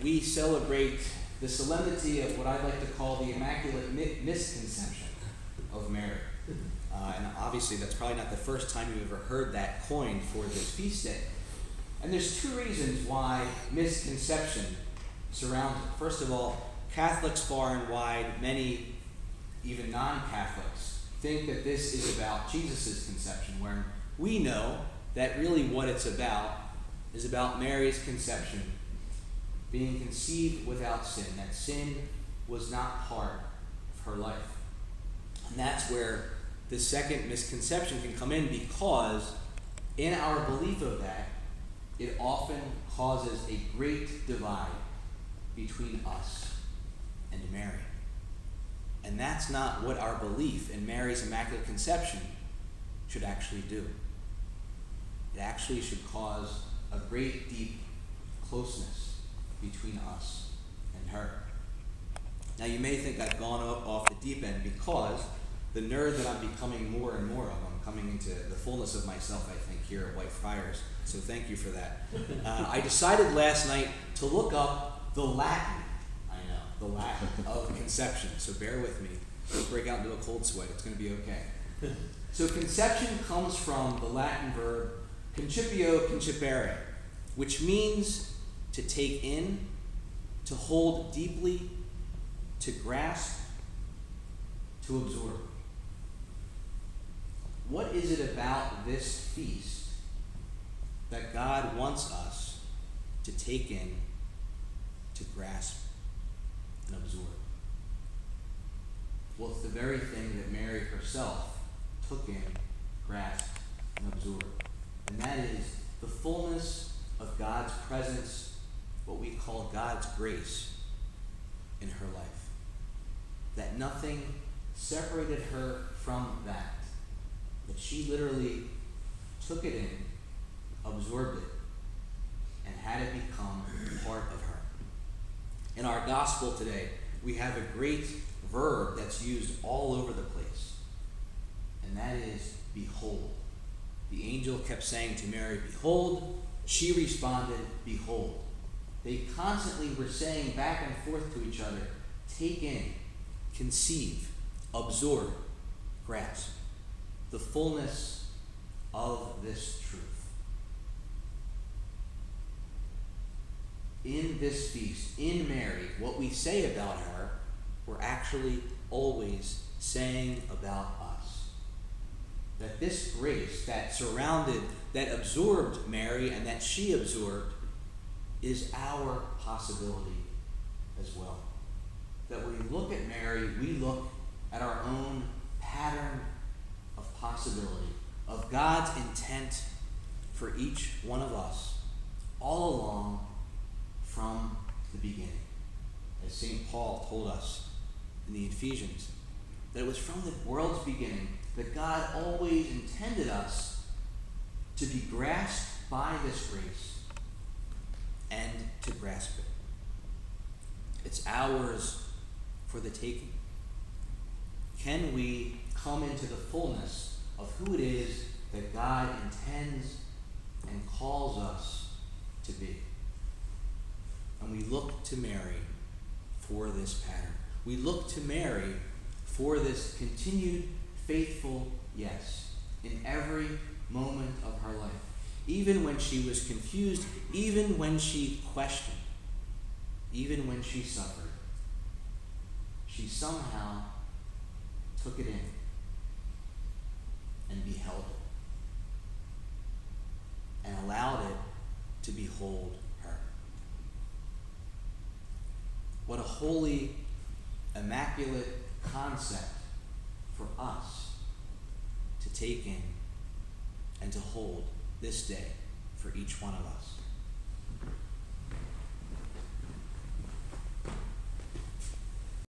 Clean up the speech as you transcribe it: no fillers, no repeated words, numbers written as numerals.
we celebrate the solemnity of what I'd like to call the Immaculate Misconception of Mary. And obviously that's probably not the first time you've ever heard that coined for this feast day. And there's two reasons why misconception surrounds it. First of all, Catholics far and wide, many even non-Catholics, think that this is about Jesus' conception, where we know that really what it's about is about Mary's conception being conceived without sin, that sin was not part of her life. And that's where the second misconception can come in, because in our belief of that, it often causes a great divide between us and Mary. And that's not what our belief in Mary's Immaculate Conception should actually do. It actually should cause a great deep closeness between us and her. Now you may think I've gone off the deep end, because the nerd that I'm becoming more and more of, I'm coming into the fullness of myself, I think, here at Whitefriars. So thank you for that. I decided last night to look up the Latin, the Latin of conception. So bear with me. Don't break out into a cold sweat. It's going to be okay. So conception comes from the Latin verb concipio concipere, which means to take in, to hold deeply, to grasp, to absorb. What is it about this feast that God wants us to take in, to grasp, and absorb? Well, it's the very thing that Mary herself took in, grasped, and absorbed. And that is the fullness of God's presence, what we call God's grace in her life. That nothing separated her from that. That she literally took it in, absorbed it, and had it become part of her. In our gospel today, we have a great verb that's used all over the place, and that is behold. The angel kept saying to Mary, behold. She responded, behold. They constantly were saying back and forth to each other, take in, conceive, absorb, grasp the fullness of this truth. In this feast, in Mary, what we say about her, we're actually always saying about us. That this grace that surrounded, that absorbed Mary and that she absorbed, is our possibility as well. That when we look at Mary, we look at our own pattern of possibility, of God's intent for each one of us, all along from the beginning. As St. Paul told us in the Ephesians, that it was from the world's beginning that God always intended us to be grasped by this grace and to grasp it. It's ours for the taking. Can we come into the fullness of who it is that God intends and calls us to be? And we look to Mary for this pattern. We look to Mary for this continued faithful yes in every moment of her life. Even when she was confused, even when she questioned, even when she suffered, she somehow took it in and beheld it and allowed it to behold her. What a holy, immaculate concept for us to take in and to hold this day for each one of us.